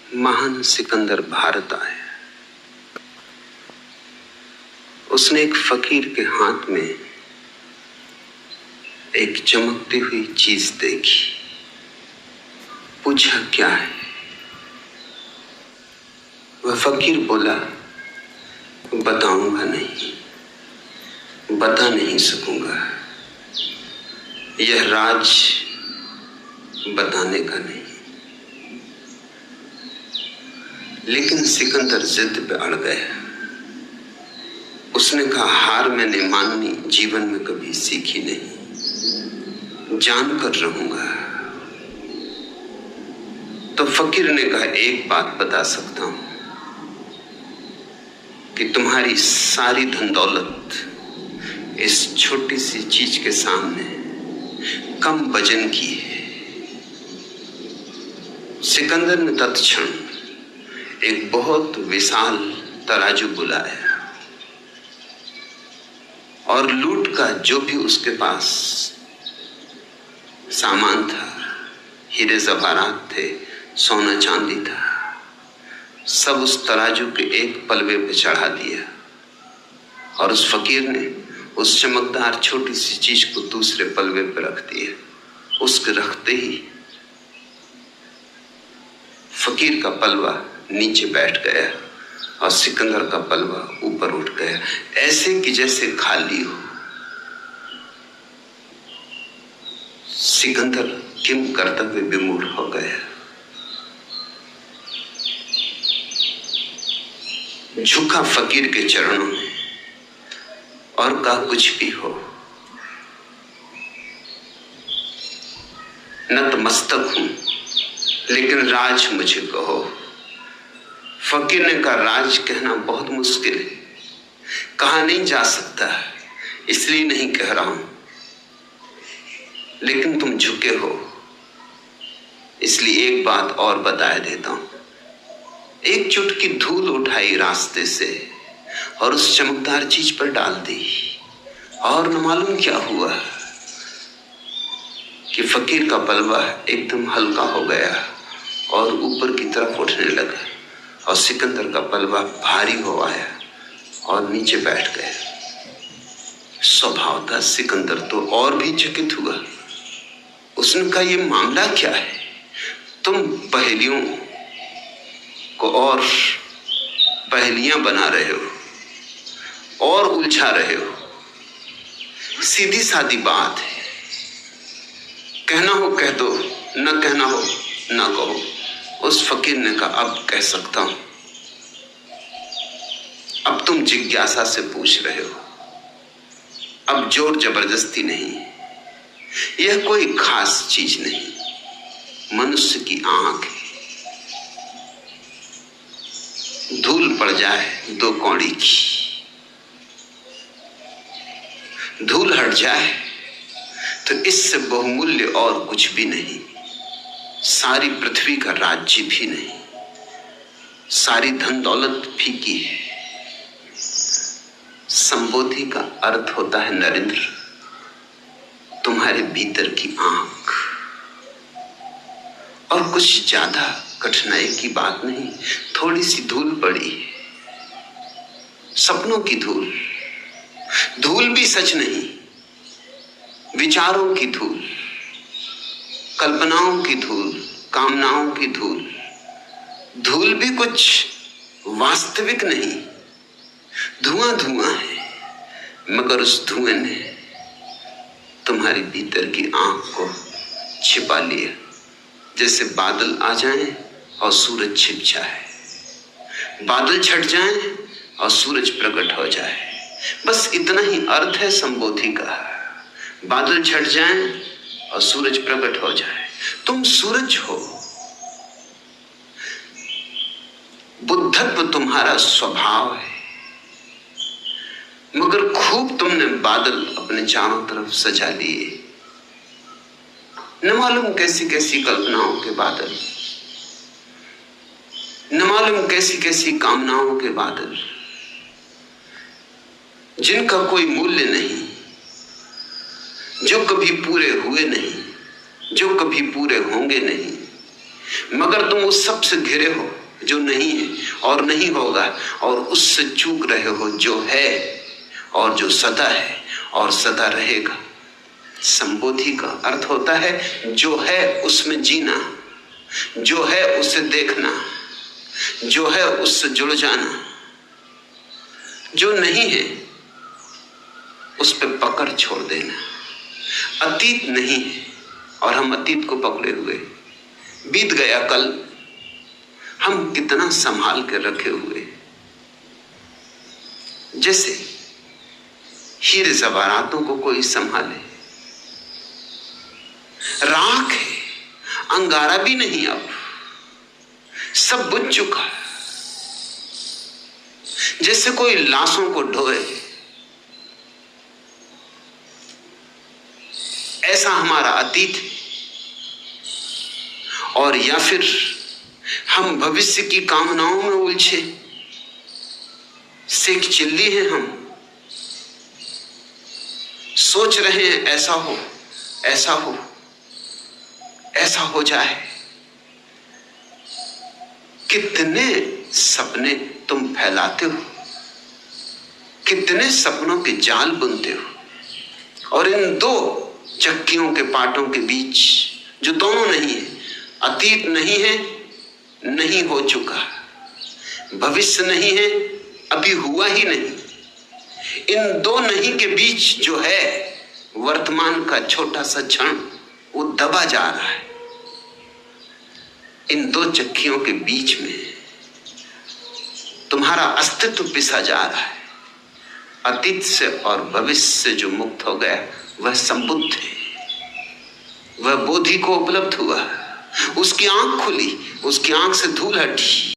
महान सिकंदर भारत आया। उसने एक फकीर के हाथ में एक चमकती हुई चीज देखी। पूछा, क्या है? वह फकीर बोला, बताऊंगा नहीं, बता नहीं सकूंगा। यह राज बताने का नहीं। लेकिन सिकंदर जिद पे अड़ गया। उसने कहा, हार मैंने माननी जीवन में कभी सीखी नहीं, जान कर रहूंगा। तो फकीर ने कहा, एक बात बता सकता हूं कि तुम्हारी सारी धन दौलत इस छोटी सी चीज के सामने कम वजन की है। सिकंदर ने तत्क्षण एक बहुत विशाल तराजू बुलाया और लूट का जो भी उसके पास सामान था, हीरे जवाहरात थे, सोना चांदी था, सब उस तराजू के एक पलवे पे चढ़ा दिया और उस फकीर ने उस चमकदार छोटी सी चीज को दूसरे पलवे पे रख दिया। उसके रखते ही फकीर का पलवा नीचे बैठ गया और सिकंदर का पलवा ऊपर उठ गया, ऐसे कि जैसे खाली हो। सिकंदर किम कर्तव्य विमूढ़ हो गया। झुका फकीर के चरणों में और कहा, कुछ भी हो, नतमस्तक हूं, लेकिन राज मुझे कहो। फकीर ने कहा, राज कहना बहुत मुश्किल है, कहा नहीं जा सकता, इसलिए नहीं कह रहा हूं। लेकिन तुम झुके हो, इसलिए एक बात और बता देता हूं। एक चुटकी धूल उठाई रास्ते से और उस चमकदार चीज पर डाल दी, और न मालूम क्या हुआ कि फकीर का पलवा एकदम हल्का हो गया और ऊपर की तरफ उठने लगा और सिकंदर का पलवा भारी हो आया और नीचे बैठ गया। स्वभाव था सिकंदर तो और भी चकित हुआ। उसने कहा, यह मामला क्या है? तुम पहेलियों को और पहेलियां बना रहे हो और उलझा रहे हो। सीधी सादी बात है, कहना हो कह दो, न कहना हो न कहो। उस फकीर ने कहा, अब कह सकता हूं। अब तुम जिज्ञासा से पूछ रहे हो, अब जोर जबरदस्ती नहीं। यह कोई खास चीज नहीं, मनुष्य की आंख है। धूल पड़ जाए 2 कौड़ी की, धूल हट जाए तो इससे बहुमूल्य और कुछ भी नहीं। सारी पृथ्वी का राज्य भी नहीं, सारी धन दौलत फीकी है। संबोधि का अर्थ होता है नरेंद्र, तुम्हारे भीतर की आंख। और कुछ ज्यादा कठिनाई की बात नहीं, थोड़ी सी धूल पड़ी है, सपनों की धूल। धूल भी सच नहीं, विचारों की धूल, कल्पनाओं की धूल, कामनाओं की धूल। धूल भी कुछ वास्तविक नहीं, धुआं धुआं है, मगर उस धुएं ने तुम्हारी भीतर की आंख को छिपा लिया। जैसे बादल आ जाएं और सूरज छिप जाए, बादल छट जाएं और सूरज प्रकट हो जाए। बस इतना ही अर्थ है संबोधि का। बादल छट जाएं और सूरज प्रकट हो जाए। तुम सूरज हो, बुद्धत्व तुम्हारा स्वभाव है, मगर खूब तुमने बादल अपने चारों तरफ सजा लिए। न मालूम कैसी कैसी कल्पनाओं के बादल, न मालूम कैसी कैसी कामनाओं के बादल, जिनका कोई मूल्य नहीं, जो कभी पूरे हुए नहीं, जो कभी पूरे होंगे नहीं। मगर तुम उस सब से घिरे हो जो नहीं है और नहीं होगा, और उससे चूक रहे हो जो है और जो सदा है और सदा रहेगा। संबोधि का अर्थ होता है जो है उसमें जीना, जो है उसे देखना, जो है उससे जुड़ जाना। जो नहीं है उस पे पकड़ छोड़ देना। अतीत नहीं है और हम अतीत को पकड़े हुए। बीत गया कल, हम कितना संभाल के रखे हुए, जैसे हीरे जवाहरातों को कोई संभाले। राख है, अंगारा भी नहीं, अब सब बुझ चुका। जैसे कोई लाशों को ढोए, ऐसा हमारा अतीत है। और या फिर हम भविष्य की कामनाओं में उलझे, सेक चिल्ली हैं हम, सोच रहे हैं ऐसा हो, ऐसा हो, ऐसा हो जाए। कितने सपने तुम फैलाते हो, कितने सपनों के जाल बुनते हो, और इन दो चक्कियों के पाटों के बीच जो दोनों नहीं है, अतीत नहीं है, नहीं हो चुका, भविष्य नहीं है, अभी हुआ ही नहीं, इन दो नहीं के बीच जो है वर्तमान का छोटा सा क्षण, वो दबा जा रहा है। इन दो चक्कियों के बीच में तुम्हारा अस्तित्व पिसा जा रहा है। अतीत से और भविष्य से जो मुक्त हो गया वह संबुद्ध है, वह बोधि को उपलब्ध हुआ, उसकी आंख खुली, उसकी आंख से धूल हटी।